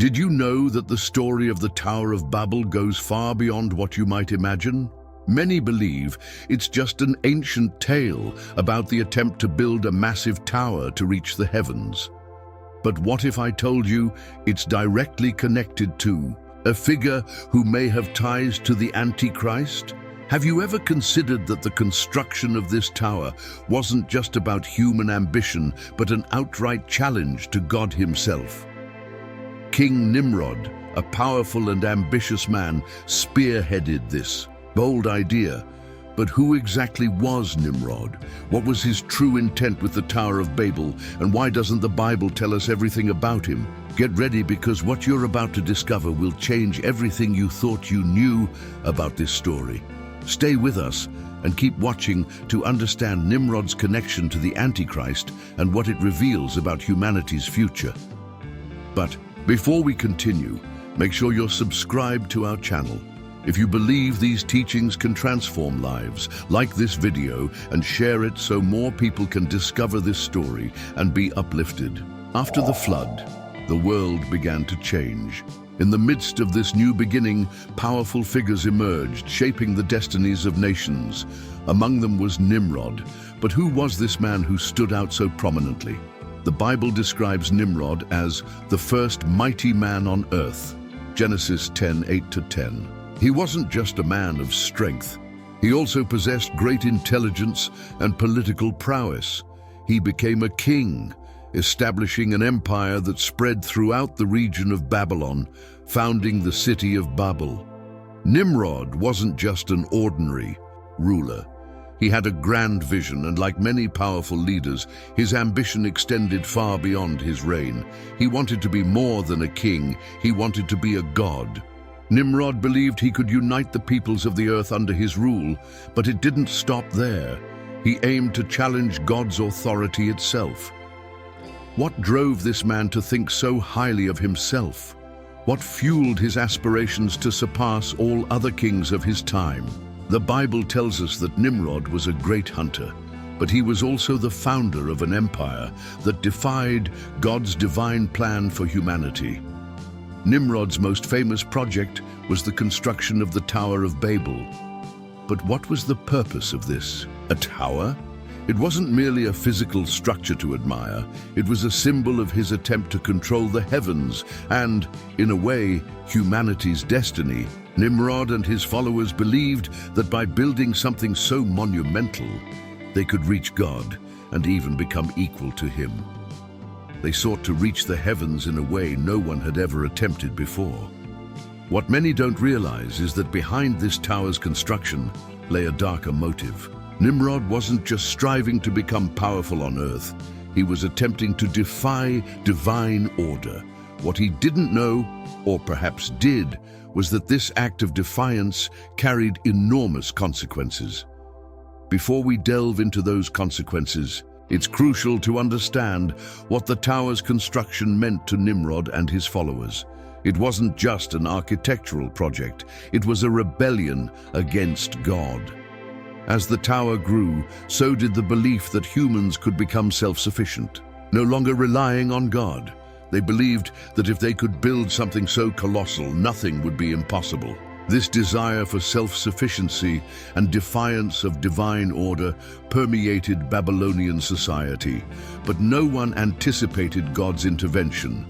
Did you know that the story of the Tower of Babel goes far beyond what you might imagine? Many believe it's just an ancient tale about the attempt to build a massive tower to reach the heavens. But what if I told you it's directly connected to a figure who may have ties to the Antichrist? Have you ever considered that the construction of this tower wasn't just about human ambition, but an outright challenge to God himself? King Nimrod, a powerful and ambitious man, spearheaded this bold idea. But who exactly was Nimrod? What was his true intent with the Tower of Babel? And why doesn't the Bible tell us everything about him? Get ready, because what you're about to discover will change everything you thought you knew about this story. Stay with us and keep watching to understand Nimrod's connection to the Antichrist and what it reveals about humanity's future. But before we continue, make sure you're subscribed to our channel. If you believe these teachings can transform lives, like this video and share it so more people can discover this story and be uplifted. After the flood, the world began to change. In the midst of this new beginning, powerful figures emerged, shaping the destinies of nations. Among them was Nimrod. But who was this man who stood out so prominently? The Bible describes Nimrod as the first mighty man on earth. Genesis 10:8-10. He wasn't just a man of strength. He also possessed great intelligence and political prowess. He became a king, establishing an empire that spread throughout the region of Babylon, founding the city of Babel. Nimrod wasn't just an ordinary ruler. He had a grand vision, and like many powerful leaders, his ambition extended far beyond his reign. He wanted to be more than a king. He wanted to be a god. Nimrod believed he could unite the peoples of the earth under his rule, but it didn't stop there. He aimed to challenge God's authority itself. What drove this man to think so highly of himself? What fueled his aspirations to surpass all other kings of his time? The Bible tells us that Nimrod was a great hunter, but he was also the founder of an empire that defied God's divine plan for humanity. Nimrod's most famous project was the construction of the Tower of Babel. But what was the purpose of this? A tower? It wasn't merely a physical structure to admire. It was a symbol of his attempt to control the heavens and, in a way, humanity's destiny. Nimrod and his followers believed that by building something so monumental, they could reach God and even become equal to him. They sought to reach the heavens in a way no one had ever attempted before. What many don't realize is that behind this tower's construction lay a darker motive. Nimrod wasn't just striving to become powerful on earth. He was attempting to defy divine order. What he didn't know, or perhaps did, was that this act of defiance carried enormous consequences. Before we delve into those consequences, it's crucial to understand what the tower's construction meant to Nimrod and his followers. It wasn't just an architectural project, it was a rebellion against God. As the tower grew, so did the belief that humans could become self-sufficient, no longer relying on God. They believed that if they could build something so colossal, nothing would be impossible. This desire for self-sufficiency and defiance of divine order permeated Babylonian society, but no one anticipated God's intervention.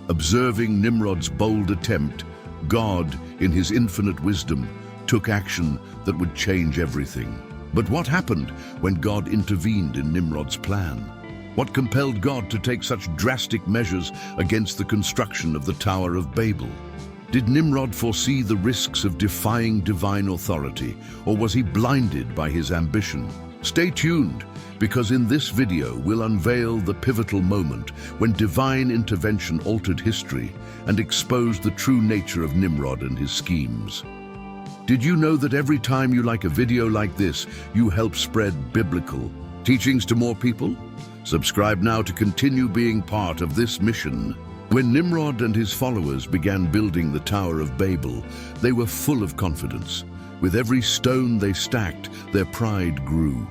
Observing Nimrod's bold attempt, God, in his infinite wisdom, took action that would change everything. But what happened when God intervened in Nimrod's plan? What compelled God to take such drastic measures against the construction of the Tower of Babel? Did Nimrod foresee the risks of defying divine authority, or was he blinded by his ambition? Stay tuned, because in this video we'll unveil the pivotal moment when divine intervention altered history and exposed the true nature of Nimrod and his schemes. Did you know that every time you like a video like this, you help spread biblical teachings to more people? Subscribe now to continue being part of this mission. When Nimrod and his followers began building the Tower of Babel, they were full of confidence. With every stone they stacked, their pride grew.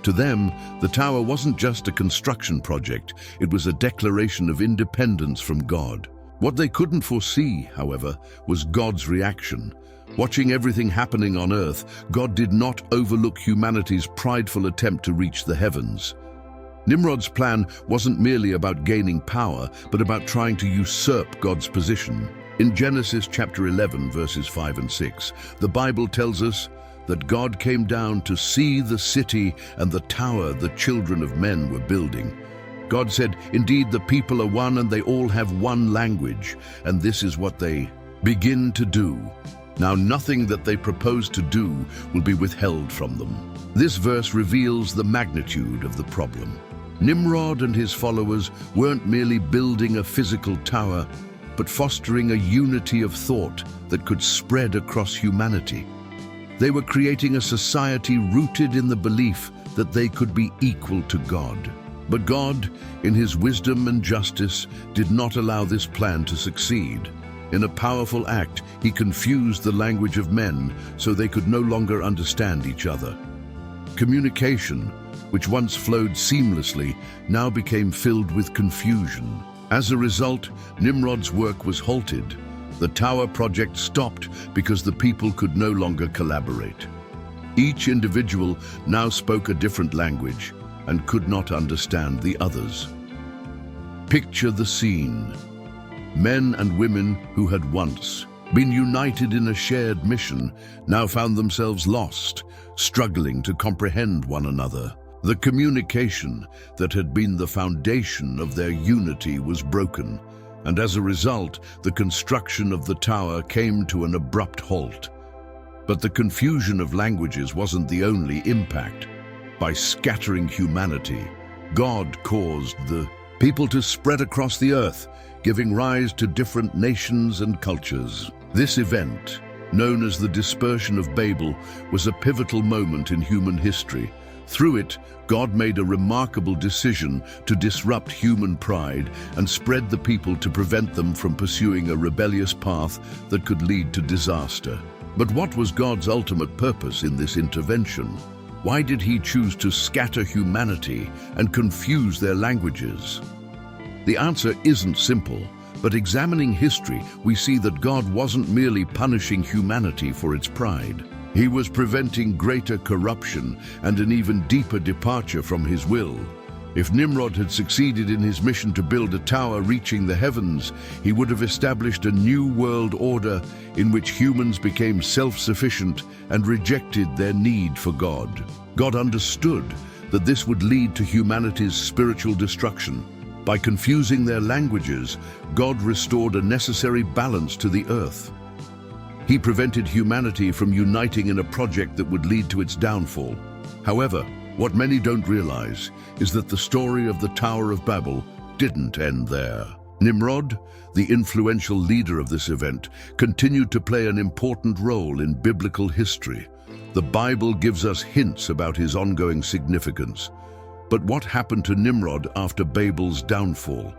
To them, the tower wasn't just a construction project, it was a declaration of independence from God. What they couldn't foresee, however, was God's reaction. Watching everything happening on earth, God did not overlook humanity's prideful attempt to reach the heavens. Nimrod's plan wasn't merely about gaining power, but about trying to usurp God's position. In Genesis chapter 11, verses 5 and 6, the Bible tells us that God came down to see the city and the tower the children of men were building. God said, "Indeed, the people are one and they all have one language, and this is what they begin to do. Now nothing that they propose to do will be withheld from them." This verse reveals the magnitude of the problem. Nimrod and his followers weren't merely building a physical tower, but fostering a unity of thought that could spread across humanity. They were creating a society rooted in the belief that they could be equal to God. But God, in his wisdom and justice, did not allow this plan to succeed. In a powerful act, he confused the language of men so they could no longer understand each other. Communication, which once flowed seamlessly, now became filled with confusion. As a result, Nimrod's work was halted. The tower project stopped because the people could no longer collaborate. Each individual now spoke a different language and could not understand the others. Picture the scene. Men and women who had once been united in a shared mission now found themselves lost, struggling to comprehend one another. The communication that had been the foundation of their unity was broken, and as a result, the construction of the tower came to an abrupt halt. But the confusion of languages wasn't the only impact. By scattering humanity, God caused the people to spread across the earth, giving rise to different nations and cultures. This event, known as the dispersion of Babel, was a pivotal moment in human history. Through it, God made a remarkable decision to disrupt human pride and spread the people to prevent them from pursuing a rebellious path that could lead to disaster. But what was God's ultimate purpose in this intervention? Why did he choose to scatter humanity and confuse their languages? The answer isn't simple, but examining history, we see that God wasn't merely punishing humanity for its pride. He was preventing greater corruption and an even deeper departure from his will. If Nimrod had succeeded in his mission to build a tower reaching the heavens, he would have established a new world order in which humans became self-sufficient and rejected their need for God. God understood that this would lead to humanity's spiritual destruction. By confusing their languages, God restored a necessary balance to the earth. He prevented humanity from uniting in a project that would lead to its downfall. However, what many don't realize is that the story of the Tower of Babel didn't end there. Nimrod, the influential leader of this event, continued to play an important role in biblical history. The Bible gives us hints about his ongoing significance. But what happened to Nimrod after Babel's downfall?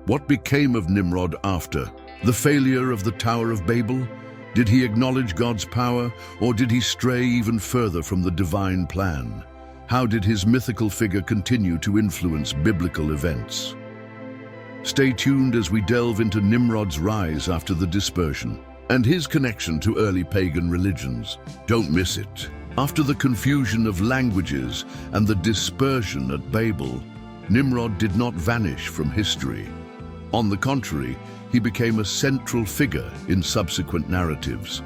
What became of Nimrod after the failure of the Tower of Babel? Did he acknowledge God's power, or did he stray even further from the divine plan? How did his mythical figure continue to influence biblical events? Stay tuned as we delve into Nimrod's rise after the dispersion and his connection to early pagan religions. Don't miss it. After the confusion of languages and the dispersion at Babel, Nimrod did not vanish from history. On the contrary, he became a central figure in subsequent narratives.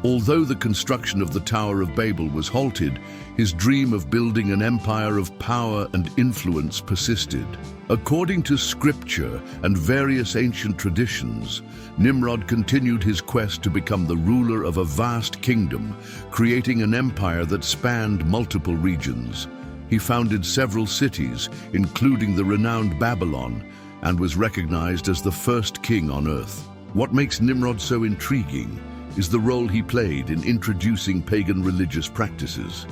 Although the construction of the Tower of Babel was halted, his dream of building an empire of power and influence persisted. According to scripture and various ancient traditions, Nimrod continued his quest to become the ruler of a vast kingdom, creating an empire that spanned multiple regions. He founded several cities, including the renowned Babylon, and was recognized as the first king on earth. What makes Nimrod so intriguing is the role he played in introducing pagan religious practices.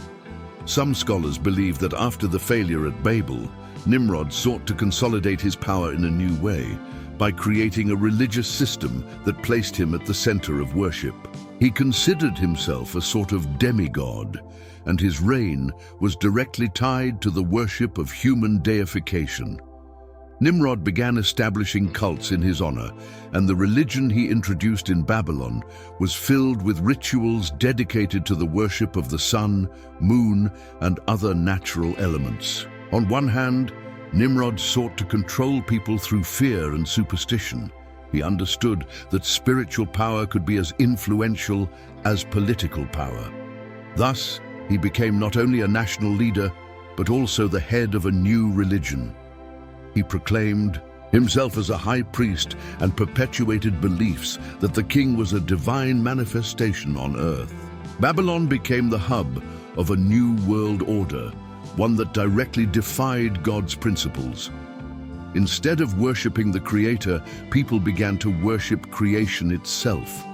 Some scholars believe that after the failure at Babel, Nimrod sought to consolidate his power in a new way by creating a religious system that placed him at the center of worship. He considered himself a sort of demigod, and his reign was directly tied to the worship of human deification. Nimrod began establishing cults in his honor, and the religion he introduced in Babylon was filled with rituals dedicated to the worship of the sun, moon, and other natural elements. On one hand, Nimrod sought to control people through fear and superstition. He understood that spiritual power could be as influential as political power. Thus, he became not only a national leader, but also the head of a new religion. He proclaimed himself as a high priest and perpetuated beliefs that the king was a divine manifestation on earth. Babylon became the hub of a new world order, one that directly defied God's principles. Instead of worshipping the Creator, people began to worship creation itself.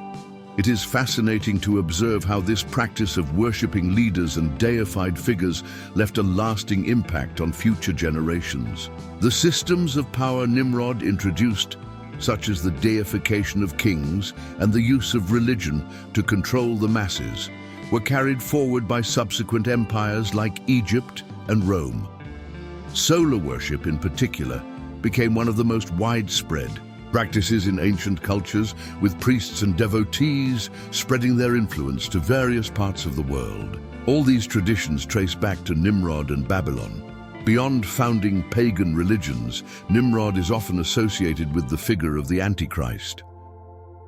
It is fascinating to observe how this practice of worshipping leaders and deified figures left a lasting impact on future generations. The systems of power Nimrod introduced, such as the deification of kings and the use of religion to control the masses, were carried forward by subsequent empires like Egypt and Rome. Solar worship, in particular, became one of the most widespread practices in ancient cultures, with priests and devotees spreading their influence to various parts of the world. All these traditions trace back to Nimrod and Babylon. Beyond founding pagan religions, Nimrod is often associated with the figure of the Antichrist.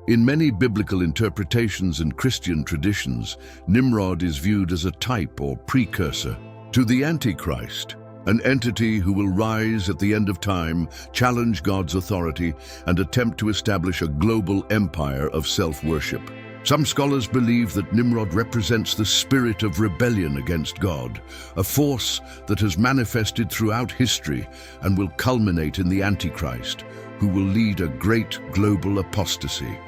In many biblical interpretations and Christian traditions, Nimrod is viewed as a type or precursor to the Antichrist, an entity who will rise at the end of time, challenge God's authority, and attempt to establish a global empire of self-worship. Some scholars believe that Nimrod represents the spirit of rebellion against God, a force that has manifested throughout history and will culminate in the Antichrist, who will lead a great global apostasy.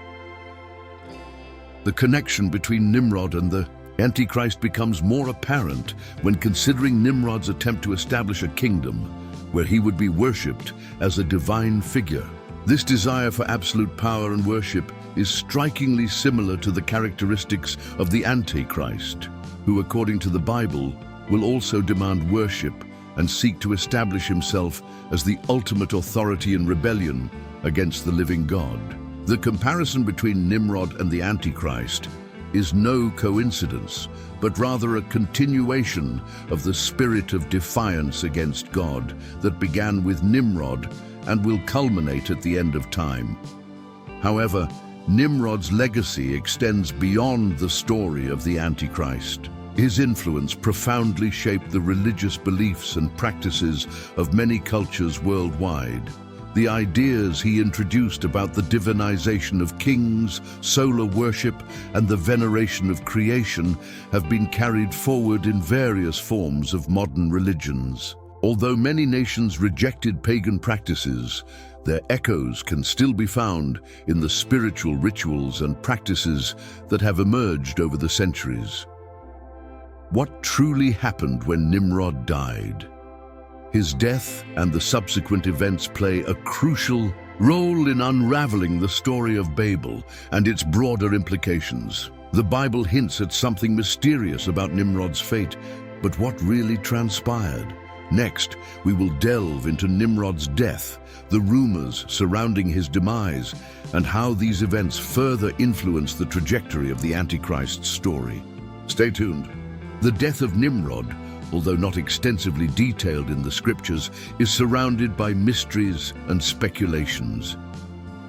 The connection between Nimrod and the Antichrist becomes more apparent when considering Nimrod's attempt to establish a kingdom where he would be worshipped as a divine figure. This desire for absolute power and worship is strikingly similar to the characteristics of the Antichrist, who, according to the Bible, will also demand worship and seek to establish himself as the ultimate authority in rebellion against the living God. The comparison between Nimrod and the Antichrist is no coincidence, but rather a continuation of the spirit of defiance against God that began with Nimrod and will culminate at the end of time. However, Nimrod's legacy extends beyond the story of the Antichrist. His influence profoundly shaped the religious beliefs and practices of many cultures worldwide. The ideas he introduced about the divinization of kings, solar worship, and the veneration of creation have been carried forward in various forms of modern religions. Although many nations rejected pagan practices, their echoes can still be found in the spiritual rituals and practices that have emerged over the centuries. What truly happened when Nimrod died? His death and the subsequent events play a crucial role in unraveling the story of Babel and its broader implications. The Bible hints at something mysterious about Nimrod's fate, but what really transpired? Next, we will delve into Nimrod's death, the rumors surrounding his demise, and how these events further influence the trajectory of the Antichrist's story. Stay tuned. The death of Nimrod, although not extensively detailed in the scriptures, is surrounded by mysteries and speculations.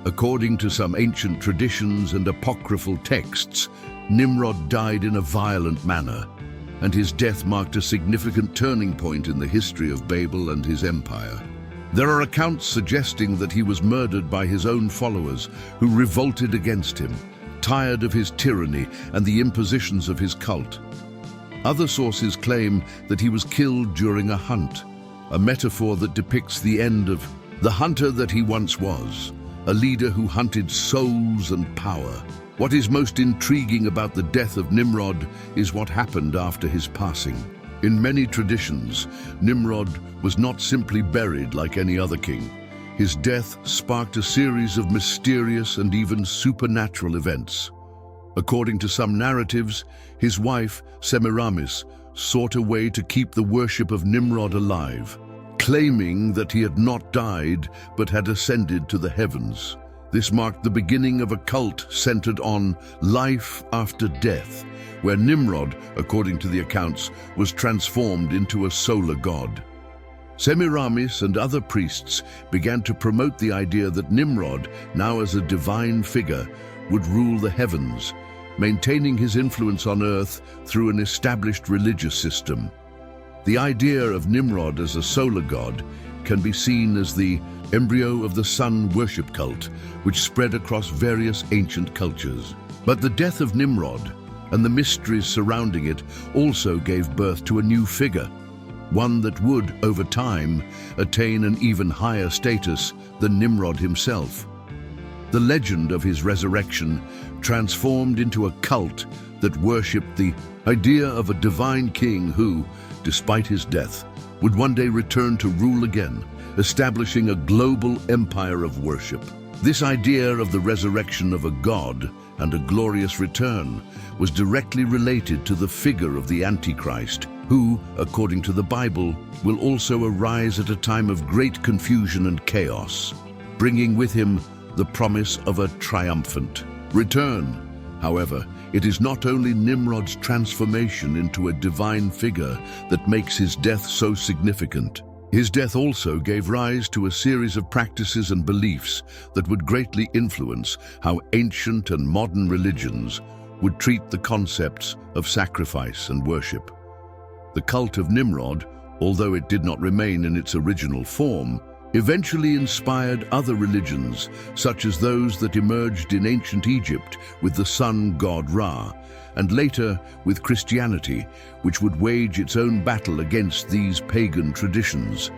According to some ancient traditions and apocryphal texts, Nimrod died in a violent manner, and his death marked a significant turning point in the history of Babel and his empire. There are accounts suggesting that he was murdered by his own followers, who revolted against him, tired of his tyranny and the impositions of his cult. Other sources claim that he was killed during a hunt, a metaphor that depicts the end of the hunter that he once was, a leader who hunted souls and power. What is most intriguing about the death of Nimrod is what happened after his passing. In many traditions, Nimrod was not simply buried like any other king. His death sparked a series of mysterious and even supernatural events. According to some narratives, his wife, Semiramis, sought a way to keep the worship of Nimrod alive, claiming that he had not died but had ascended to the heavens. This marked the beginning of a cult centered on life after death, where Nimrod, according to the accounts, was transformed into a solar god. Semiramis and other priests began to promote the idea that Nimrod, now as a divine figure, would rule the heavens, maintaining his influence on earth through an established religious system. The idea of Nimrod as a solar god can be seen as the embryo of the sun worship cult, which spread across various ancient cultures. But the death of Nimrod and the mysteries surrounding it also gave birth to a new figure, one that would, over time, attain an even higher status than Nimrod himself. The legend of his resurrection transformed into a cult that worshipped the idea of a divine king who, despite his death, would one day return to rule again, establishing a global empire of worship. This idea of the resurrection of a god and a glorious return was directly related to the figure of the Antichrist, who, according to the Bible, will also arise at a time of great confusion and chaos, bringing with him the promise of a triumphant return. However, it is not only Nimrod's transformation into a divine figure that makes his death so significant. His death also gave rise to a series of practices and beliefs that would greatly influence how ancient and modern religions would treat the concepts of sacrifice and worship. The cult of Nimrod, although it did not remain in its original form, eventually inspired other religions, such as those that emerged in ancient Egypt with the sun god Ra, and later with Christianity, which would wage its own battle against these pagan traditions.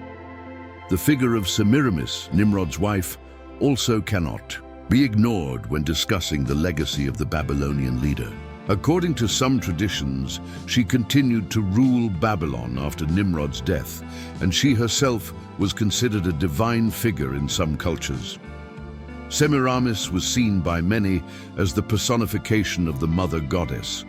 The figure of Semiramis, Nimrod's wife, also cannot be ignored when discussing the legacy of the Babylonian leader. According to some traditions, she continued to rule Babylon after Nimrod's death, and she herself was considered a divine figure in some cultures. Semiramis was seen by many as the personification of the mother goddess,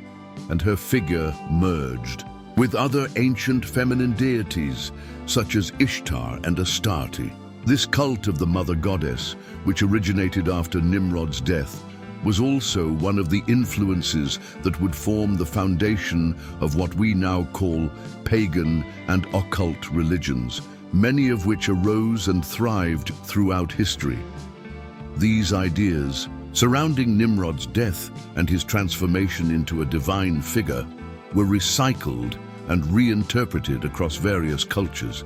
and her figure merged with other ancient feminine deities such as Ishtar and Astarte. This cult of the mother goddess, which originated after Nimrod's death, was also one of the influences that would form the foundation of what we now call pagan and occult religions, many of which arose and thrived throughout history. These ideas, surrounding Nimrod's death and his transformation into a divine figure, were recycled and reinterpreted across various cultures,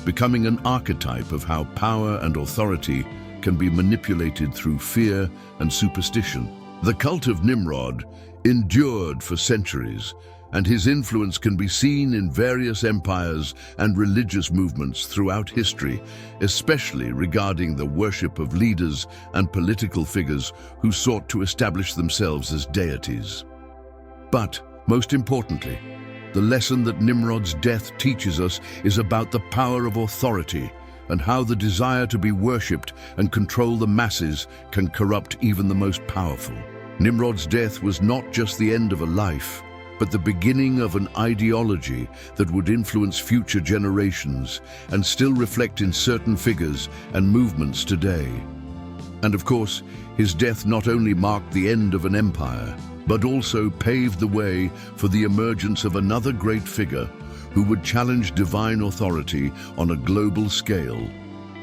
becoming an archetype of how power and authority can be manipulated through fear and superstition. The cult of Nimrod endured for centuries, and his influence can be seen in various empires and religious movements throughout history, especially regarding the worship of leaders and political figures who sought to establish themselves as deities. But, most importantly, the lesson that Nimrod's death teaches us is about the power of authority and how the desire to be worshipped and control the masses can corrupt even the most powerful. Nimrod's death was not just the end of a life, but the beginning of an ideology that would influence future generations and still reflect in certain figures and movements today. And of course, his death not only marked the end of an empire, but also paved the way for the emergence of another great figure who would challenge divine authority on a global scale,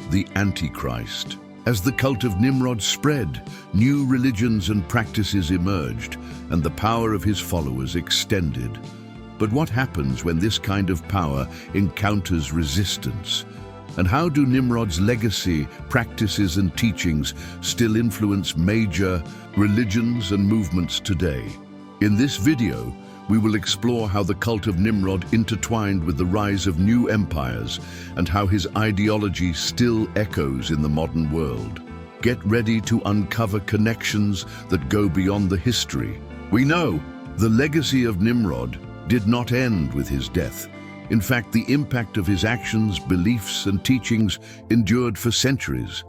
the Antichrist. As the cult of Nimrod spread, new religions and practices emerged, and the power of his followers extended. But what happens when this kind of power encounters resistance? And how do Nimrod's legacy, practices, and teachings still influence major religions and movements today? In this video, we will explore how the cult of Nimrod intertwined with the rise of new empires and how his ideology still echoes in the modern world. Get ready to uncover connections that go beyond the history. We know the legacy of Nimrod did not end with his death. In fact, the impact of his actions, beliefs, and teachings endured for centuries.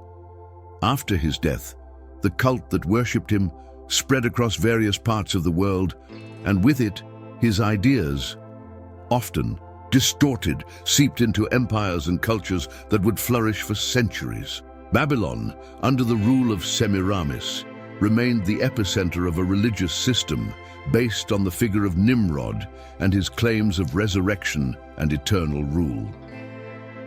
After his death, the cult that worshipped him spread across various parts of the world, and with it, his ideas, often distorted, seeped into empires and cultures that would flourish for centuries. Babylon, under the rule of Semiramis, remained the epicenter of a religious system based on the figure of Nimrod and his claims of resurrection and eternal rule.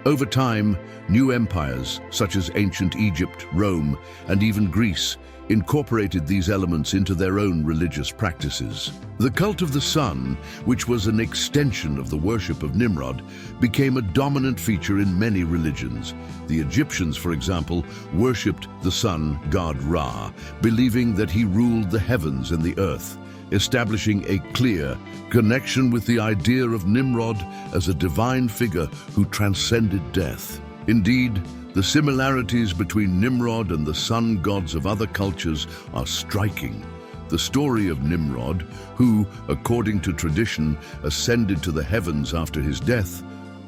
Over time, new empires, such as ancient Egypt, Rome, and even Greece, incorporated these elements into their own religious practices. The cult of the sun, which was an extension of the worship of Nimrod, became a dominant feature in many religions. The Egyptians, for example, worshipped the sun god Ra, believing that he ruled the heavens and the earth, establishing a clear connection with the idea of Nimrod as a divine figure who transcended death. Indeed, the similarities between Nimrod and the sun gods of other cultures are striking. The story of Nimrod, who, according to tradition, ascended to the heavens after his death,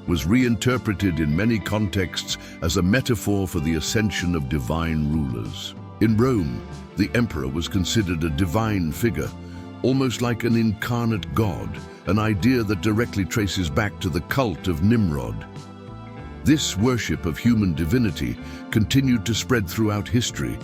was reinterpreted in many contexts as a metaphor for the ascension of divine rulers. In Rome, the emperor was considered a divine figure, almost like an incarnate god, an idea that directly traces back to the cult of Nimrod. This worship of human divinity continued to spread throughout history,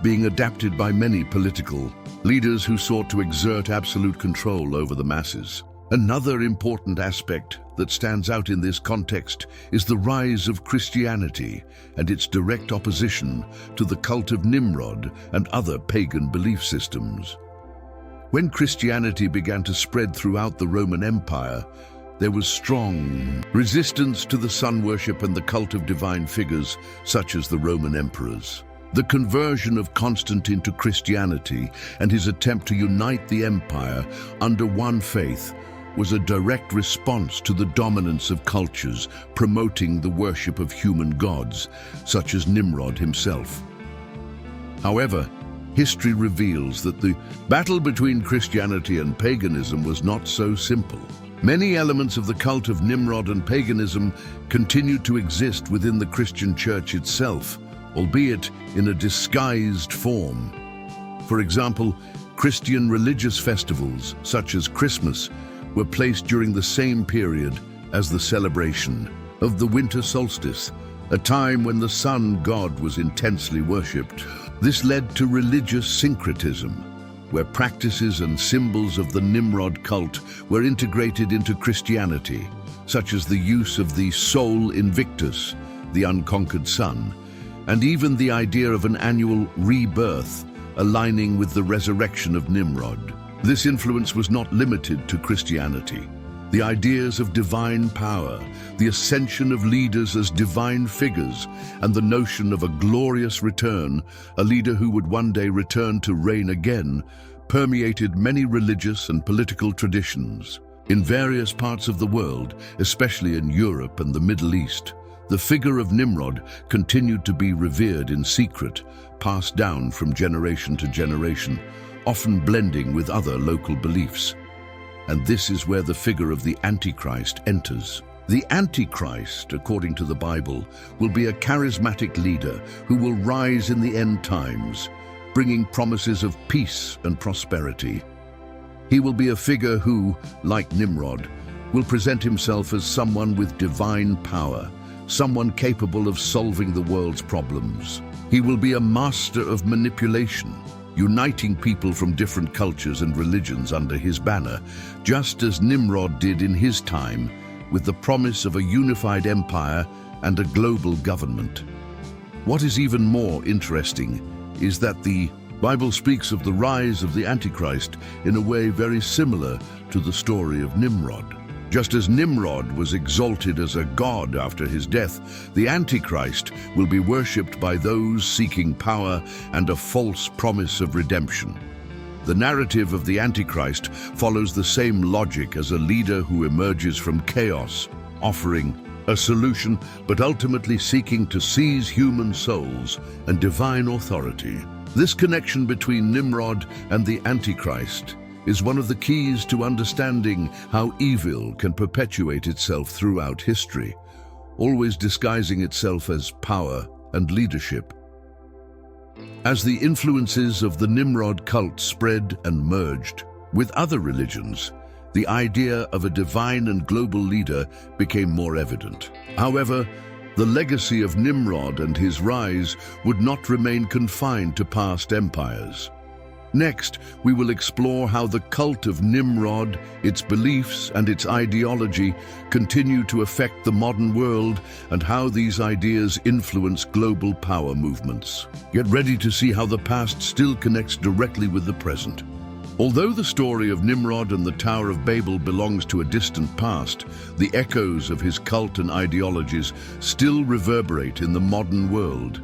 being adapted by many political leaders who sought to exert absolute control over the masses. Another important aspect that stands out in this context is the rise of Christianity and its direct opposition to the cult of Nimrod and other pagan belief systems. When Christianity began to spread throughout the Roman Empire, there was strong resistance to the sun worship and the cult of divine figures, such as the Roman emperors. The conversion of Constantine to Christianity and his attempt to unite the empire under one faith was a direct response to the dominance of cultures promoting the worship of human gods, such as Nimrod himself. However, history reveals that the battle between Christianity and paganism was not so simple. Many elements of the cult of Nimrod and paganism continued to exist within the Christian church itself, albeit in a disguised form. For example, Christian religious festivals, such as Christmas, were placed during the same period as the celebration of the winter solstice, a time when the sun god was intensely worshipped. This led to religious syncretism, where practices and symbols of the Nimrod cult were integrated into Christianity, such as the use of the Sol Invictus, the unconquered sun, and even the idea of an annual rebirth aligning with the resurrection of Nimrod. This influence was not limited to Christianity. The ideas of divine power, the ascension of leaders as divine figures, and the notion of a glorious return, a leader who would one day return to reign again, permeated many religious and political traditions. In various parts of the world, especially in Europe and the Middle East, the figure of Nimrod continued to be revered in secret, passed down from generation to generation, often blending with other local beliefs. And this is where the figure of the Antichrist enters. The Antichrist, according to the Bible, will be a charismatic leader who will rise in the end times, bringing promises of peace and prosperity. He will be a figure who, like Nimrod, will present himself as someone with divine power, someone capable of solving the world's problems. He will be a master of manipulation, uniting people from different cultures and religions under his banner, just as Nimrod did in his time, with the promise of a unified empire and a global government. What is even more interesting is that the Bible speaks of the rise of the Antichrist in a way very similar to the story of Nimrod. Just as Nimrod was exalted as a god after his death, the Antichrist will be worshipped by those seeking power and a false promise of redemption. The narrative of the Antichrist follows the same logic as a leader who emerges from chaos, offering a solution but ultimately seeking to seize human souls and divine authority. This connection between Nimrod and the Antichrist is one of the keys to understanding how evil can perpetuate itself throughout history, always disguising itself as power and leadership. As the influences of the Nimrod cult spread and merged with other religions, the idea of a divine and global leader became more evident. However, the legacy of Nimrod and his rise would not remain confined to past empires. Next, we will explore how the cult of Nimrod, its beliefs and its ideology continue to affect the modern world and how these ideas influence global power movements. Get ready to see how the past still connects directly with the present. Although the story of Nimrod and the Tower of Babel belongs to a distant past, the echoes of his cult and ideologies still reverberate in the modern world.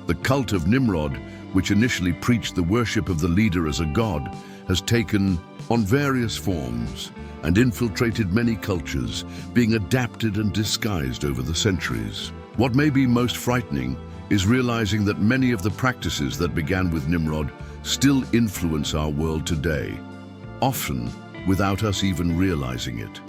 The cult of Nimrod, which initially preached the worship of the leader as a god, has taken on various forms and infiltrated many cultures, being adapted and disguised over the centuries. What may be most frightening is realizing that many of the practices that began with Nimrod still influence our world today, often without us even realizing it.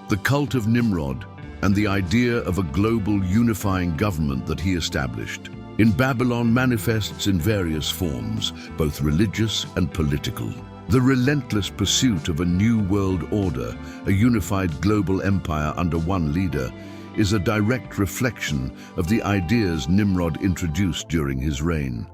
The cult of Nimrod and the idea of a global unifying government that he established in Babylon manifests in various forms, both religious and political. The relentless pursuit of a new world order, a unified global empire under one leader, is a direct reflection of the ideas Nimrod introduced during his reign.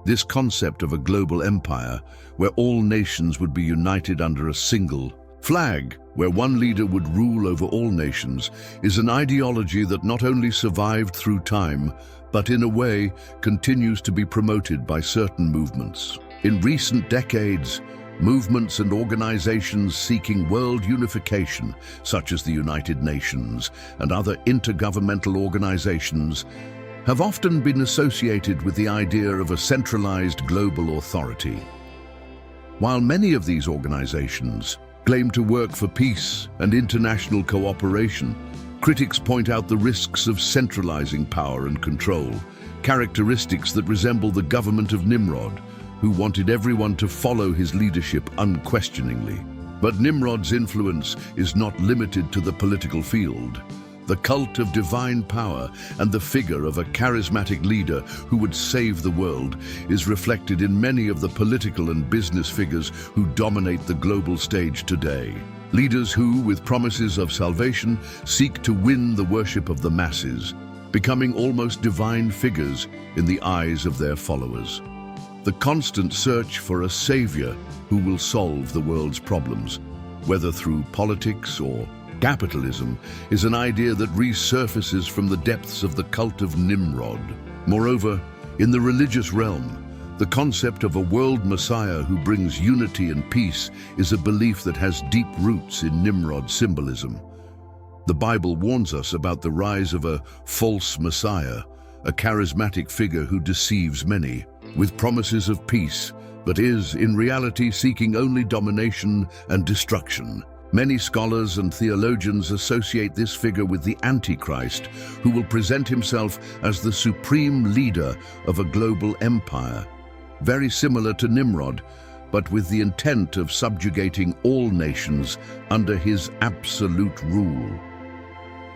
This concept of a global empire, where all nations would be united under a single flag, where one leader would rule over all nations, is an ideology that not only survived through time, but in a way continues to be promoted by certain movements. In recent decades, movements and organizations seeking world unification, such as the United Nations and other intergovernmental organizations, have often been associated with the idea of a centralized global authority. While many of these organizations claim to work for peace and international cooperation, critics point out the risks of centralizing power and control, characteristics that resemble the government of Nimrod, who wanted everyone to follow his leadership unquestioningly. But Nimrod's influence is not limited to the political field. The cult of divine power and the figure of a charismatic leader who would save the world is reflected in many of the political and business figures who dominate the global stage today. Leaders who, with promises of salvation, seek to win the worship of the masses, becoming almost divine figures in the eyes of their followers. The constant search for a savior who will solve the world's problems, whether through politics or capitalism, is an idea that resurfaces from the depths of the cult of Nimrod. Moreover, in the religious realm, the concept of a world Messiah who brings unity and peace is a belief that has deep roots in Nimrod symbolism. The Bible warns us about the rise of a false Messiah, a charismatic figure who deceives many, with promises of peace, but is, in reality, seeking only domination and destruction. Many scholars and theologians associate this figure with the Antichrist, who will present himself as the supreme leader of a global empire, very similar to Nimrod, but with the intent of subjugating all nations under his absolute rule.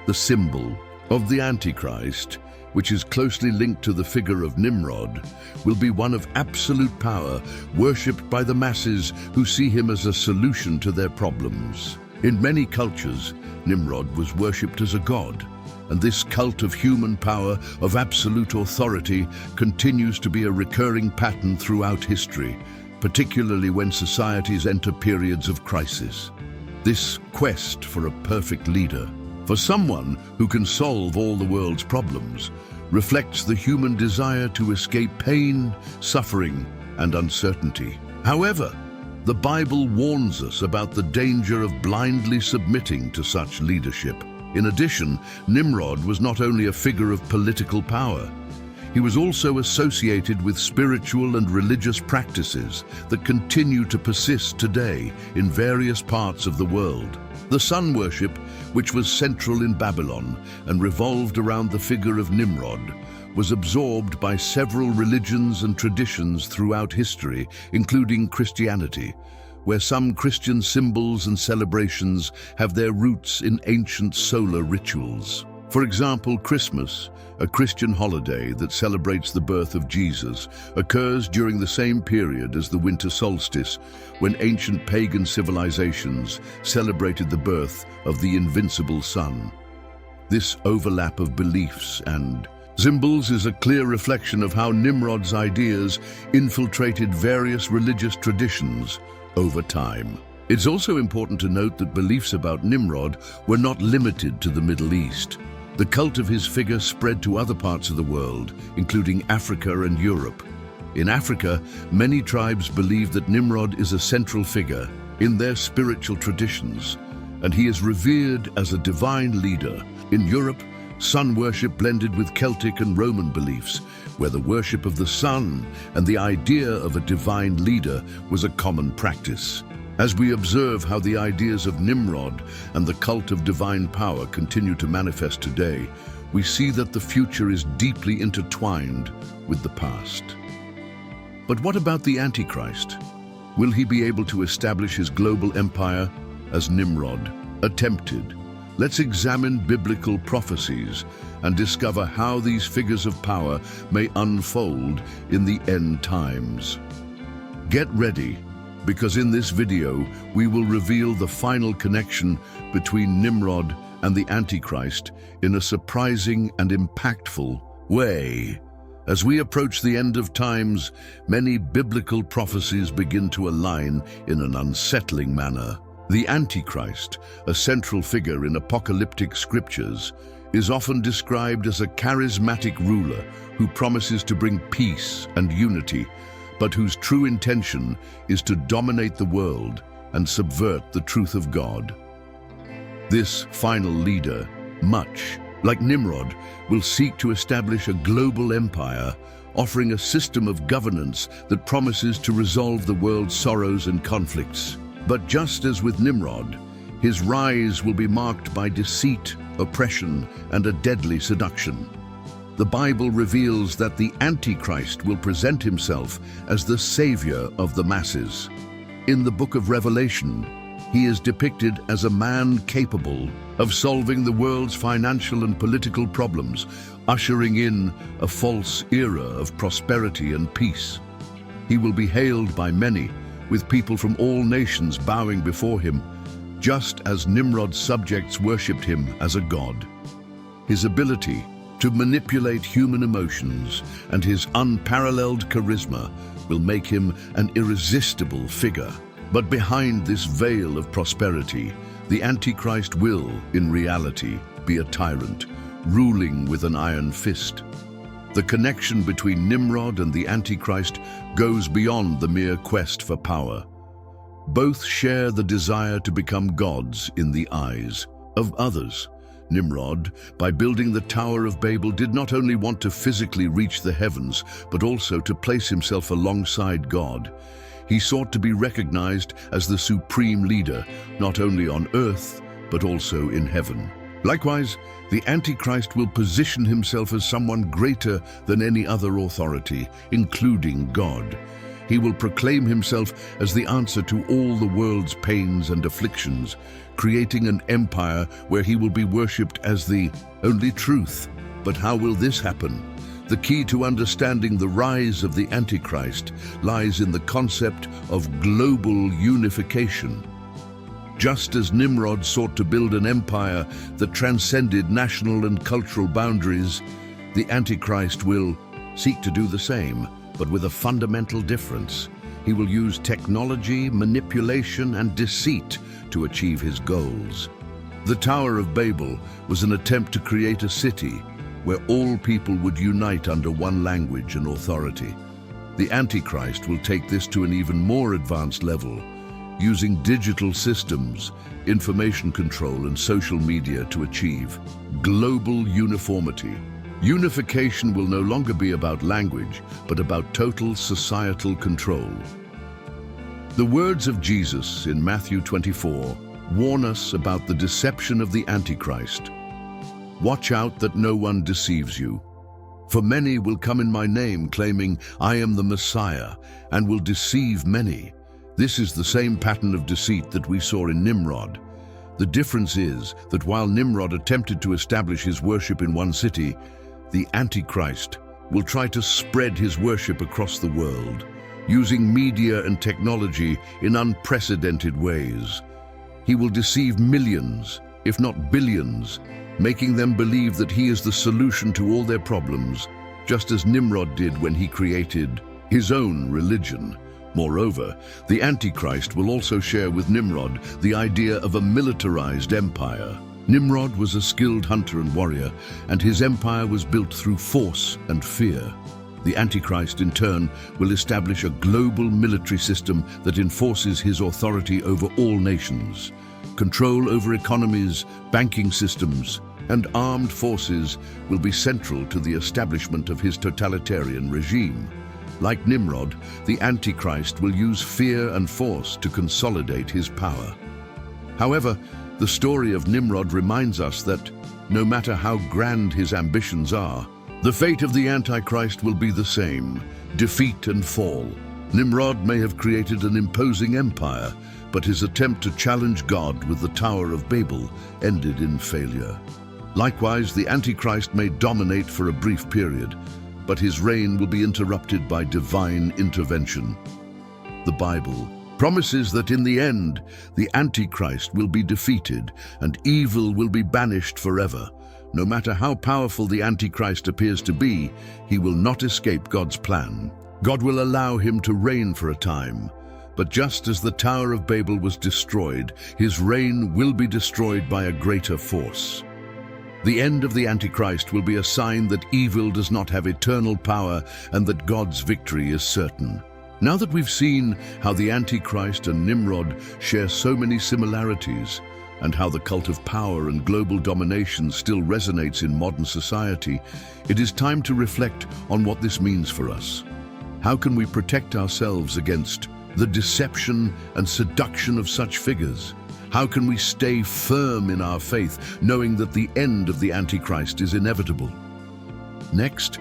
The symbol of the Antichrist, which is closely linked to the figure of Nimrod, will be one of absolute power, worshipped by the masses who see him as a solution to their problems. In many cultures, Nimrod was worshipped as a god, and this cult of human power, of absolute authority, continues to be a recurring pattern throughout history, particularly when societies enter periods of crisis. This quest for a perfect leader, for someone who can solve all the world's problems, reflects the human desire to escape pain, suffering, and uncertainty. However, the Bible warns us about the danger of blindly submitting to such leadership. In addition, Nimrod was not only a figure of political power, he was also associated with spiritual and religious practices that continue to persist today in various parts of the world. The sun worship, which was central in Babylon and revolved around the figure of Nimrod, was absorbed by several religions and traditions throughout history, including Christianity, where some Christian symbols and celebrations have their roots in ancient solar rituals. For example, Christmas, a Christian holiday that celebrates the birth of Jesus, occurs during the same period as the winter solstice, when ancient pagan civilizations celebrated the birth of the invincible sun. This overlap of beliefs and symbols is a clear reflection of how Nimrod's ideas infiltrated various religious traditions over time. It's also important to note that beliefs about Nimrod were not limited to the Middle East. The cult of his figure spread to other parts of the world, including Africa and Europe. In Africa, many tribes believe that Nimrod is a central figure in their spiritual traditions, and he is revered as a divine leader. In Europe, sun worship blended with Celtic and Roman beliefs, where the worship of the sun and the idea of a divine leader was a common practice. As we observe how the ideas of Nimrod and the cult of divine power continue to manifest today, we see that the future is deeply intertwined with the past. But what about the Antichrist? Will he be able to establish his global empire as Nimrod attempted? Let's examine biblical prophecies and discover how these figures of power may unfold in the end times. Get ready, because in this video we will reveal the final connection between Nimrod and the Antichrist in a surprising and impactful way. As we approach the end of times, many biblical prophecies begin to align in an unsettling manner. The Antichrist, a central figure in apocalyptic scriptures, is often described as a charismatic ruler who promises to bring peace and unity, but whose true intention is to dominate the world and subvert the truth of God. This final leader, much like Nimrod, will seek to establish a global empire, offering a system of governance that promises to resolve the world's sorrows and conflicts. But just as with Nimrod, his rise will be marked by deceit, oppression, and a deadly seduction. The Bible reveals that the Antichrist will present himself as the savior of the masses. In the book of Revelation, he is depicted as a man capable of solving the world's financial and political problems, ushering in a false era of prosperity and peace. He will be hailed by many, with people from all nations bowing before him, just as Nimrod's subjects worshipped him as a god. His ability to manipulate human emotions and his unparalleled charisma will make him an irresistible figure. But behind this veil of prosperity, the Antichrist will, in reality, be a tyrant, ruling with an iron fist. The connection between Nimrod and the Antichrist goes beyond the mere quest for power. Both share the desire to become gods in the eyes of others. Nimrod, by building the Tower of Babel, did not only want to physically reach the heavens, but also to place himself alongside God. He sought to be recognized as the supreme leader, not only on earth, but also in heaven. Likewise, the Antichrist will position himself as someone greater than any other authority, including God. He will proclaim himself as the answer to all the world's pains and afflictions, creating an empire where he will be worshipped as the only truth. But how will this happen? The key to understanding the rise of the Antichrist lies in the concept of global unification. Just as Nimrod sought to build an empire that transcended national and cultural boundaries, the Antichrist will seek to do the same, but with a fundamental difference. He will use technology, manipulation, and deceit to achieve his goals. The Tower of Babel was an attempt to create a city where all people would unite under one language and authority. The Antichrist will take this to an even more advanced level, using digital systems, information control, and social media to achieve global uniformity. Unification will no longer be about language, but about total societal control. The words of Jesus in Matthew 24 warn us about the deception of the Antichrist. Watch out that no one deceives you. For many will come in my name, claiming, I am the Messiah, and will deceive many. This is the same pattern of deceit that we saw in Nimrod. The difference is that while Nimrod attempted to establish his worship in one city, the Antichrist will try to spread his worship across the world, using media and technology in unprecedented ways. He will deceive millions, if not billions, making them believe that he is the solution to all their problems, just as Nimrod did when he created his own religion. Moreover, the Antichrist will also share with Nimrod the idea of a militarized empire. Nimrod was a skilled hunter and warrior, and his empire was built through force and fear. The Antichrist, in turn, will establish a global military system that enforces his authority over all nations. Control over economies, banking systems, and armed forces will be central to the establishment of his totalitarian regime. Like Nimrod, the Antichrist will use fear and force to consolidate his power. However, the story of Nimrod reminds us that, no matter how grand his ambitions are, the fate of the Antichrist will be the same: defeat and fall. Nimrod may have created an imposing empire, but his attempt to challenge God with the Tower of Babel ended in failure. Likewise, the Antichrist may dominate for a brief period, but his reign will be interrupted by divine intervention. The Bible promises that in the end, the Antichrist will be defeated and evil will be banished forever. No matter how powerful the Antichrist appears to be, he will not escape God's plan. God will allow him to reign for a time, but just as the Tower of Babel was destroyed, his reign will be destroyed by a greater force. The end of the Antichrist will be a sign that evil does not have eternal power and that God's victory is certain. Now that we've seen how the Antichrist and Nimrod share so many similarities, and how the cult of power and global domination still resonates in modern society, it is time to reflect on what this means for us. How can we protect ourselves against the deception and seduction of such figures? How can we stay firm in our faith, knowing that the end of the Antichrist is inevitable? Next,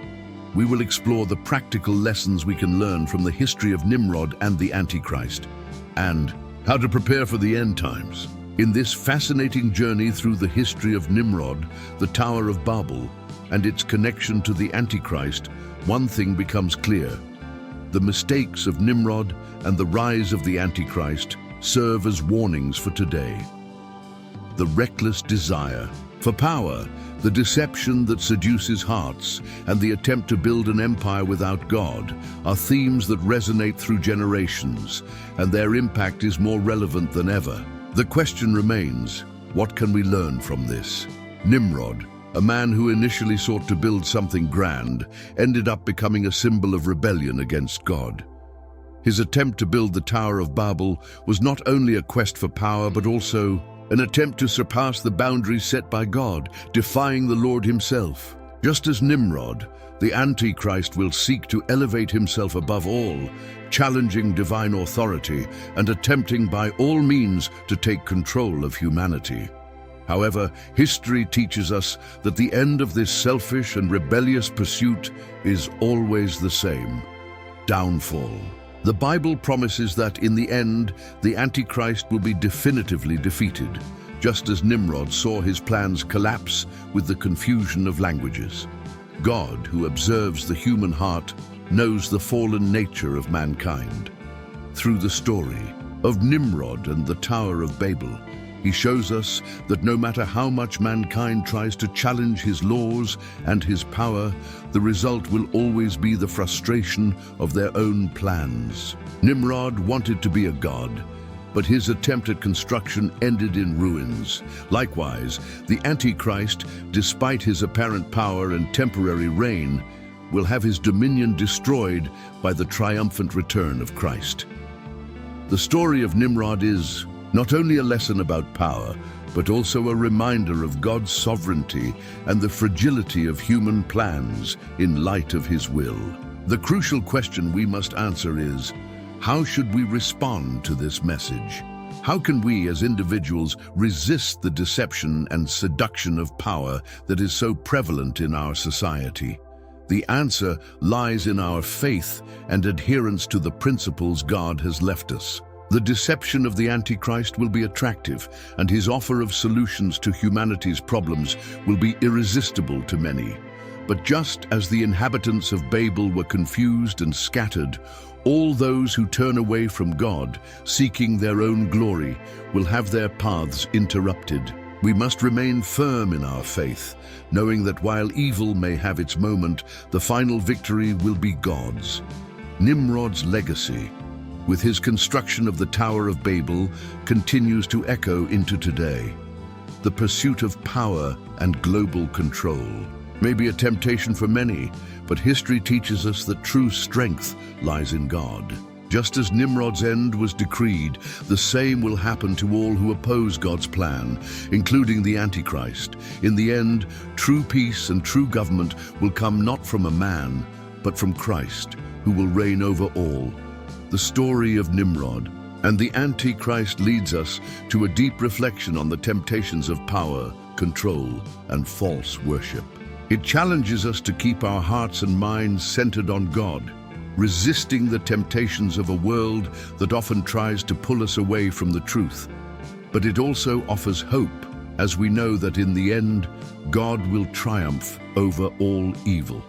we will explore the practical lessons we can learn from the history of Nimrod and the Antichrist, and how to prepare for the end times. In this fascinating journey through the history of Nimrod, the Tower of Babel, and its connection to the Antichrist, one thing becomes clear: the mistakes of Nimrod and the rise of the Antichrist serve as warnings for today. The reckless desire for power, the deception that seduces hearts, and the attempt to build an empire without God are themes that resonate through generations, and their impact is more relevant than ever. The question remains, what can we learn from this? Nimrod, a man who initially sought to build something grand, ended up becoming a symbol of rebellion against God. His attempt to build the Tower of Babel was not only a quest for power, but also an attempt to surpass the boundaries set by God, defying the Lord himself. Just as Nimrod, the Antichrist will seek to elevate himself above all, challenging divine authority and attempting by all means to take control of humanity. However, history teaches us that the end of this selfish and rebellious pursuit is always the same: downfall. The Bible promises that in the end, the Antichrist will be definitively defeated, just as Nimrod saw his plans collapse with the confusion of languages. God, who observes the human heart, knows the fallen nature of mankind. Through the story of Nimrod and the Tower of Babel, he shows us that no matter how much mankind tries to challenge his laws and his power, the result will always be the frustration of their own plans. Nimrod wanted to be a god, but his attempt at construction ended in ruins. Likewise, the Antichrist, despite his apparent power and temporary reign, will have his dominion destroyed by the triumphant return of Christ. The story of Nimrod is not only a lesson about power, but also a reminder of God's sovereignty and the fragility of human plans in light of his will. The crucial question we must answer is, how should we respond to this message? How can we as individuals resist the deception and seduction of power that is so prevalent in our society? The answer lies in our faith and adherence to the principles God has left us. The deception of the Antichrist will be attractive, and his offer of solutions to humanity's problems will be irresistible to many. But just as the inhabitants of Babel were confused and scattered, all those who turn away from God, seeking their own glory, will have their paths interrupted. We must remain firm in our faith, knowing that while evil may have its moment, the final victory will be God's. Nimrod's legacy, with his construction of the Tower of Babel, continues to echo into today. The pursuit of power and global control may be a temptation for many, but history teaches us that true strength lies in God. Just as Nimrod's end was decreed, the same will happen to all who oppose God's plan, including the Antichrist. In the end, true peace and true government will come not from a man, but from Christ, who will reign over all. The story of Nimrod and the Antichrist leads us to a deep reflection on the temptations of power, control, and false worship. It challenges us to keep our hearts and minds centered on God, resisting the temptations of a world that often tries to pull us away from the truth. But it also offers hope, as we know that in the end, God will triumph over all evil.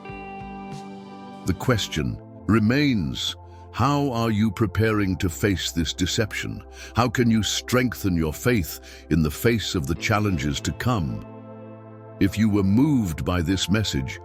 The question remains, how are you preparing to face this deception? How can you strengthen your faith in the face of the challenges to come? If you were moved by this message,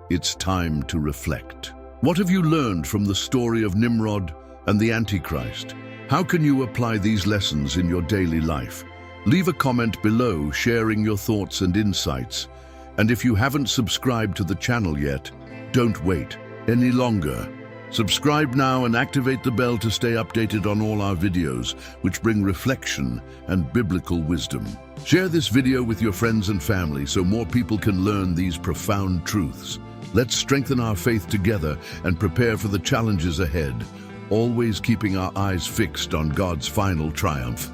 it's time to reflect. What have you learned from the story of Nimrod and the Antichrist? How can you apply these lessons in your daily life? Leave a comment below sharing your thoughts and insights. And if you haven't subscribed to the channel yet, don't wait any longer. Subscribe now and activate the bell to stay updated on all our videos, which bring reflection and biblical wisdom. Share this video with your friends and family so more people can learn these profound truths. Let's strengthen our faith together and prepare for the challenges ahead, always keeping our eyes fixed on God's final triumph.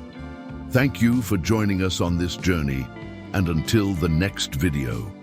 Thank you for joining us on this journey, and until the next video.